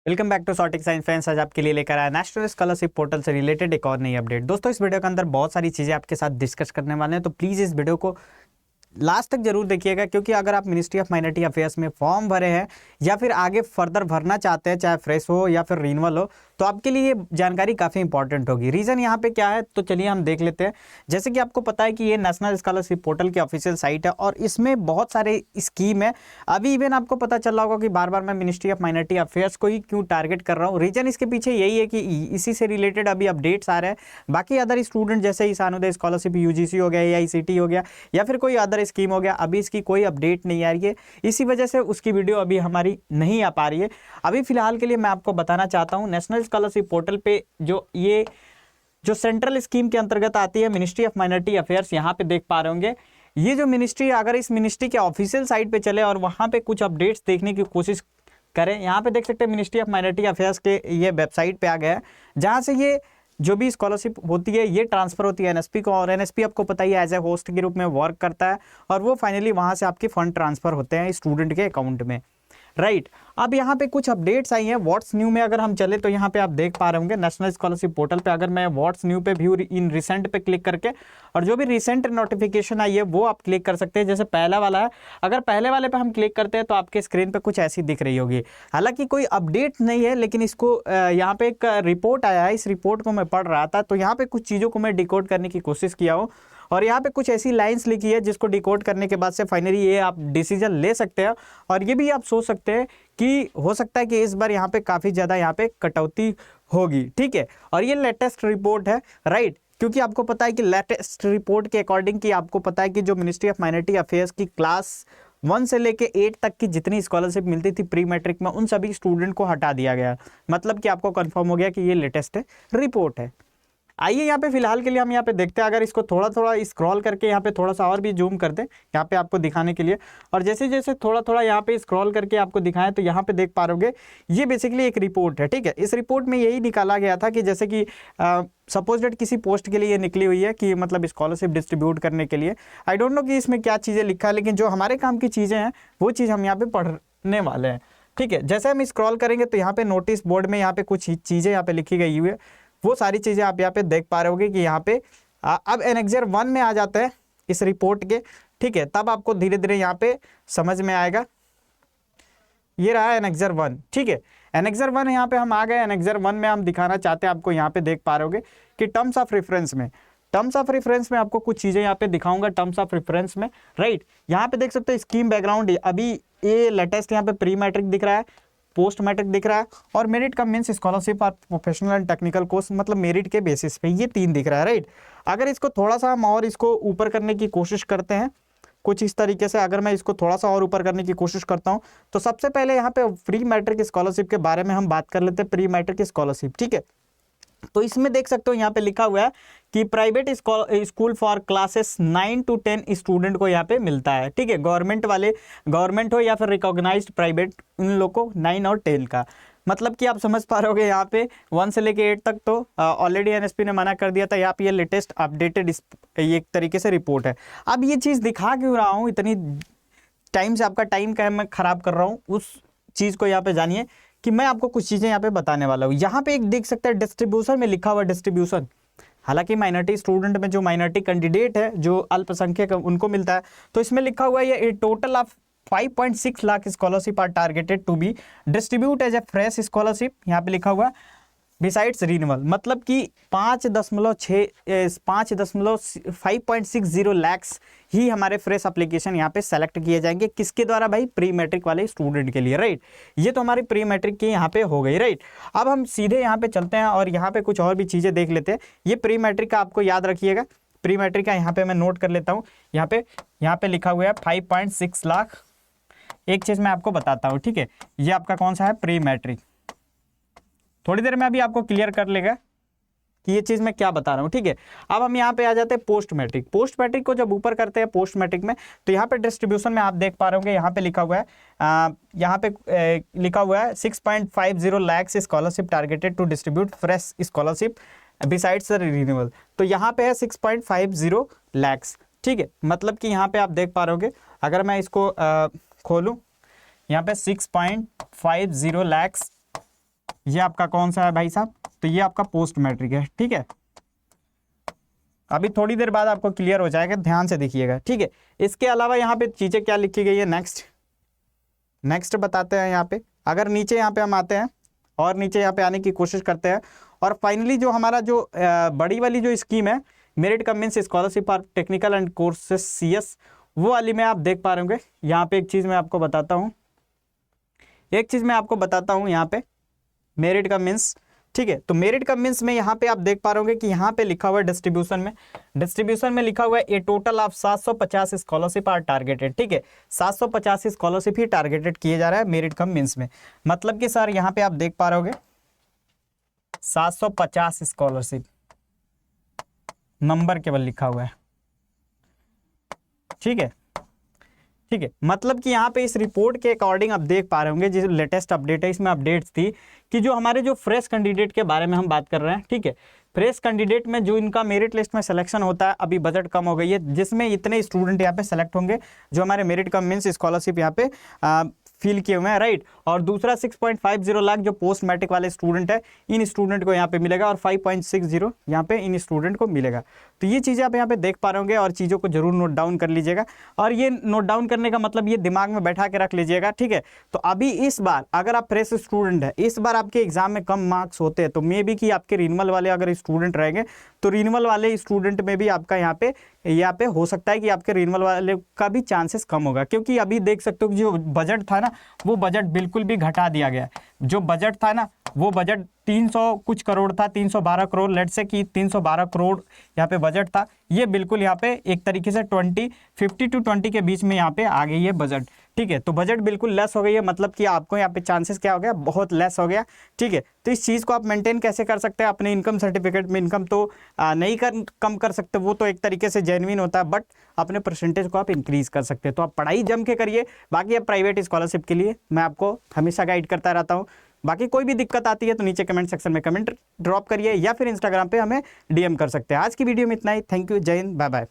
Welcome back to सॉटिक science friends. आज आपके लिए लेकर आया नेशनल स्कॉलरशिप पोर्टल से रिलेटेड एक और नई अपडेट। दोस्तों, इस वीडियो के अंदर बहुत सारी चीज़ें आपके साथ डिस्कस करने वाले हैं, तो प्लीज़ इस वीडियो को लास्ट तक जरूर देखिएगा, क्योंकि अगर आप मिनिस्ट्री ऑफ माइनॉरिटी अफेयर्स में फॉर्म भरे हैं या फिर आगे फर्दर भरना चाहते हैं, चाहे फ्रेश हो या फिर रिन्यूअल हो, तो आपके लिए ये जानकारी काफ़ी इंपॉर्टेंट होगी। रीज़न यहाँ पे क्या है, तो चलिए हम देख लेते हैं। जैसे कि आपको पता है कि ये नेशनल स्कॉलरशिप पोर्टल की ऑफिशियल साइट है और इसमें बहुत सारे स्कीम है। अभी इवन आपको पता चल रहा होगा कि बार बार मैं मिनिस्ट्री ऑफ माइनॉरिटी अफेयर्स को ही क्यों टारगेट कर रहा हूँ। रीज़न इसके पीछे यही है कि इसी से रिलेटेड अभी अपडेट्स आ रहे हैं। बाकी अदर स्टूडेंट जैसे ईशानोदय स्कॉलरशिप यूजीसी हो गया, AICT हो गया, या फिर कोई अदर स्कीम हो गया, अभी इसकी कोई अपडेट नहीं आ रही है। इसी वजह से उसकी वीडियो अभी हमारी नहीं आ पा रही है। अभी फिलहाल के लिए मैं आपको बताना चाहता हूँ, नेशनल स्कॉलरशिप पोर्टल पे जो सेंट्रल स्कीम के अंतर्गत आती है मिनिस्ट्री ऑफ माइनॉरिटी अफेयर्स, यहाँ पे देख पा रहे होंगे। ये जो मिनिस्ट्री, अगर इस मिनिस्ट्री के ऑफिशियल साइट पे चले और वहाँ पे कुछ अपडेट्स देखने की कोशिश करें, यहाँ पे देख सकते हैं मिनिस्ट्री ऑफ माइनॉरिटी अफेयर्स के ये वेबसाइट पे आ गया है, जहाँ से ये जो भी स्कॉलरशिप होती है ये ट्रांसफर होती है NSP को, और NSP आपको पता ही एज ए होस्ट के रूप में वर्क करता है, और वो फाइनली वहाँ से आपके फंड ट्रांसफर होते हैं स्टूडेंट के अकाउंट में। राइट, अब यहाँ पे कुछ अपडेट्स आई हैं। व्हाट्स न्यू में अगर हम चले तो यहाँ पे आप देख पा रहे होंगे नेशनल स्कॉलरशिप पोर्टल पे, अगर मैं व्हाट्स न्यू पे व्यू इन रिसेंट पे क्लिक करके, और जो भी रिसेंट नोटिफिकेशन आई है वो आप क्लिक कर सकते हैं। जैसे पहला वाला है, अगर पहले वाले पे हम क्लिक करते हैं तो आपके स्क्रीन पे कुछ ऐसी दिख रही होगी। हालांकि कोई अपडेट नहीं है, लेकिन इसको यहाँ पे एक रिपोर्ट आया है, इस रिपोर्ट को मैं पढ़ रहा था, तो यहाँ पे कुछ चीज़ों को मैं डिकोड करने की कोशिश किया हूँ, और यहाँ पे कुछ ऐसी लाइंस लिखी है जिसको डिकोड करने के बाद से फाइनली ये आप डिसीजन ले सकते हैं। और ये भी आप सोच सकते हैं कि हो सकता है कि इस बार यहाँ पे काफ़ी ज़्यादा यहाँ पे कटौती होगी। ठीक है, और ये लेटेस्ट रिपोर्ट है। राइट, क्योंकि आपको पता है कि लेटेस्ट रिपोर्ट के अकॉर्डिंग कि आपको पता है कि जो मिनिस्ट्री ऑफ माइनॉरिटी अफेयर्स की क्लास 1 से लेके 8 तक की जितनी स्कॉलरशिप मिलती थी प्री मैट्रिक में, उन सभी स्टूडेंट को हटा दिया गया। मतलब कि आपको कंफर्म हो गया कि ये लेटेस्ट रिपोर्ट है। आइए यहाँ पे फिलहाल के लिए हम यहाँ पे देखते हैं। अगर इसको थोड़ा थोड़ा स्क्रॉल करके यहाँ पे थोड़ा सा और भी जूम कर दें यहाँ पे आपको दिखाने के लिए, और जैसे जैसे थोड़ा थोड़ा यहाँ पे स्क्रॉल करके आपको दिखाएं, तो यहाँ पे देख पा रहोगे ये बेसिकली एक रिपोर्ट है। ठीक है, इस रिपोर्ट में यही निकाला गया था कि जैसे कि सपोज डेट किसी पोस्ट के लिए ये निकली हुई है कि मतलब स्कॉलरशिप डिस्ट्रीब्यूट करने के लिए। आई डोंट नो कि इसमें क्या चीज़ें लिखा है, लेकिन जो हमारे काम की चीज़ें हैं वो चीज़ हम यहाँ पे पढ़ने वाले हैं। ठीक है, जैसे हम स्क्रॉल करेंगे तो यहाँ पे नोटिस बोर्ड में यहाँ पे कुछ चीज़ें यहाँ पे लिखी गई हुई है, वो सारी चीज़ें आप यहाँ पे देख पा रहे होगे कि यहाँ पे अब एनेक्सर 1 में आ जाते हैं इस रिपोर्ट के। ठीक है, तब आपको धीरे धीरे यहाँ पे समझ में आएगा। ये रहा एनेक्सर 1। ठीक है, एनेक्सर 1 यहाँ पे हम आ गए। एनेक्सर 1 में हम दिखाना चाहते हैं आपको, यहाँ पे देख पा रहे होगे कि टर्म्स ऑफ रेफरेंस में आपको कुछ चीज़ें यहाँ पे दिखाऊंगा टर्म्स ऑफ रेफरेंस में। राइट, यहाँ पे देख सकते हो स्कीम बैकग्राउंड, अभी ये लेटेस्ट यहाँ पे प्री मैट्रिक दिख रहा है, पोस्ट मैट्रिक दिख रहा है, और मेरिट कम मीन्स स्कॉलरशिप और प्रोफेशनल एंड टेक्निकल कोर्स, मतलब मेरिट के बेसिस पे ये 3 दिख रहा है। राइट, अगर इसको थोड़ा सा हम और इसको ऊपर करने की कोशिश करते हैं कुछ इस तरीके से, अगर मैं इसको थोड़ा सा और ऊपर करने की कोशिश करता हूं, तो सबसे पहले यहाँ पे प्री मैट्रिक स्कॉलरशिप के बारे में हम बात कर लेते हैं। प्री मैट्रिक स्कॉलरशिप, ठीक है, तो इसमें देख सकते हो यहाँ पे लिखा हुआ है कि private school for classes 9 to 10 student को यहाँ पे मिलता है। ठीक है, गवर्नमेंट हो या फिर रिकॉग्नाइज्ड प्राइवेट, इन लोग को 9 और 10 का, मतलब कि आप समझ पा रहे होगे यहाँ पे 1 से लेके 8 तक तो ऑलरेडी NSP ने मना कर दिया था। यहाँ पे ये लेटेस्ट अपडेटेड ये एक तरीके से रिपोर्ट है। अब ये चीज़ दिखा क्यों रहा हूँ, इतनी टाइम से आपका टाइम का मैं खराब कर रहा हूँ, उस चीज़ को यहाँ पे जानिए कि मैं आपको कुछ चीज़ें यहाँ पे बताने वाला हूँ। यहाँ पे एक देख सकते हैं डिस्ट्रीब्यूशन में लिखा हुआ डिस्ट्रीब्यूशन, हालांकि माइनॉरिटी स्टूडेंट में जो माइनॉरिटी कैंडिडेट है जो अल्पसंख्यक उनको मिलता है, तो इसमें लिखा हुआ है ये total of 5.6 lakh scholarship are targeted to be distribute as a fresh scholarship, यहाँ पे लिखा हुआ बिसाइड्स रिन्यूअल, मतलब कि 5.60 लैक्स ही हमारे फ्रेश एप्लीकेशन यहाँ पे सेलेक्ट किए जाएंगे। किसके द्वारा भाई? प्री मैट्रिक वाले स्टूडेंट के लिए। राइट, ये तो हमारी प्री मैट्रिक की यहाँ पे हो गई। राइट, अब हम सीधे यहाँ पे चलते हैं और यहाँ पे कुछ और भी चीज़ें देख लेते हैं। ये प्री मैट्रिक का आपको याद रखिएगा, प्री मैट्रिक का यहाँ पे मैं नोट कर लेता हूँ। यहाँ पे लिखा हुआ है 5.6 लाख। एक चीज़ मैं आपको बताता हूँ, ठीक है, ये आपका कौन सा है? Pre matric. थोड़ी देर में अभी आपको क्लियर कर लेगा कि ये चीज़ मैं क्या बता रहा हूँ। ठीक है, अब हम यहाँ पे आ जाते हैं पोस्ट मैट्रिक। पोस्ट मैट्रिक को जब ऊपर करते हैं पोस्ट मैट्रिक में, तो यहाँ पे डिस्ट्रीब्यूशन में आप देख पा रहे होंगे, यहाँ पे लिखा हुआ है यहाँ पे लिखा हुआ है 6.50 lakhs scholarship targeted to distribute fresh scholarship besides renewal. तो यहाँ पे है 6.50 लैक्स। ठीक है, मतलब कि यहाँ पे आप देख पा रहे होंगे, अगर मैं इसको खोलूँ, यहाँ पे 6.50 लैक्स ये आपका कौन सा है भाई साहब, तो ये आपका पोस्ट मैट्रिक है, ठीक है। अभी थोड़ी देर बाद आपको क्लियर हो जाएगा, ध्यान से देखिएगा, ठीक है। इसके अलावा यहाँ पे चीजें क्या लिखी गई है, नेक्स्ट बताते हैं यहाँ पे। अगर नीचे यहाँ पे हम आते हैं और नीचे यहाँ पे आने की कोशिश करते हैं, और फाइनली जो हमारा जो बड़ी वाली जो स्कीम है, merit come means scholarship for technical and courses CS, वो वाली में आप देख पा रहे होंगे। यहाँ पे एक चीज़ मैं आपको बताता हूँ, यहाँ पे मेरिट कम मींस, ठीक है। तो मेरिट कम मींस में यहाँ पे आप देख पा रहे होंगे कि यहाँ पे लिखा हुआ है डिस्ट्रीब्यूशन में लिखा हुआ है a total of 750 scholarships are targeted, ठीक है। 750 स्कॉलरशिप ही टारगेटेड किए जा रहा है मेरिट कम मींस में। मतलब कि सर यहाँ पे आप देख पा रहे होगे 750 स्कॉलरशिप नंबर केवल लिखा हुआ है, ठीक है। मतलब कि यहाँ पे इस रिपोर्ट के अकॉर्डिंग आप देख पा रहे होंगे, जो लेटेस्ट अपडेट है इसमें अपडेट्स थी कि जो हमारे जो फ्रेश कैंडिडेट के बारे में हम बात कर रहे हैं, ठीक है। फ्रेश कैंडिडेट में जो इनका मेरिट लिस्ट में सिलेक्शन होता है, अभी बजट कम हो गई है, जिसमें इतने स्टूडेंट यहाँ पे सेलेक्ट होंगे जो हमारे मेरिट कम मींस स्कॉलरशिप यहाँ पे फिल किए हुए हैं, राइट। और दूसरा 6.50 लाख जो पोस्ट मैट्रिक वाले स्टूडेंट है, इन स्टूडेंट को यहाँ पे मिलेगा, और 5.60 यहाँ पे इन स्टूडेंट को मिलेगा। तो ये चीज़ें आप यहाँ पे देख पा रहे होंगे, और चीज़ों को जरूर नोट डाउन कर लीजिएगा। और ये नोट डाउन करने का मतलब ये दिमाग में बैठा के रख लीजिएगा, ठीक है। तो अभी इस बार अगर आप फ्रेश स्टूडेंट है, इस बार आपके एग्जाम में कम मार्क्स होते हैं, तो मे बी कि आपके रिन्यूअल वाले अगर स्टूडेंट रहेंगे, तो रिन्यूअल वाले स्टूडेंट में भी आपका यहाँ पे हो सकता है कि आपके रिन्यूअल वाले का भी चांसेस कम होगा। क्योंकि अभी देख सकते हो कि जो बजट था ना, वो बजट बिल्कुल भी घटा दिया गया। जो बजट था ना, वो बजट 300 कुछ करोड़ था, 312 करोड़, लेट से कि 312 करोड़ यहाँ पे बजट था। ये बिल्कुल यहाँ पे एक तरीके से 50 to 20 के बीच में यहाँ पे आ गई है बजट, ठीक है। तो बजट बिल्कुल लेस हो गई है, मतलब कि आपको यहाँ पे चांसेस क्या हो गया, बहुत लेस हो गया, ठीक है। तो इस चीज़ को आप मेंटेन कैसे कर सकते हैं, अपने इनकम सर्टिफिकेट में इनकम तो नहीं कम कर सकते, वो तो एक तरीके से जेन्युइन होता है, बट अपने परसेंटेज को आप इंक्रीज कर सकते हैं। तो आप पढ़ाई जम के करिए। बाकी अब प्राइवेट स्कॉलरशिप के लिए मैं आपको हमेशा गाइड करता रहता हूँ। बाकी कोई भी दिक्कत आती है तो नीचे कमेंट सेक्शन में कमेंट ड्रॉप करिए, या फिर इंस्टाग्राम पे हमें DM कर सकते हैं। आज की वीडियो में इतना ही। थैंक यू, जय हिंद, बाय बाय।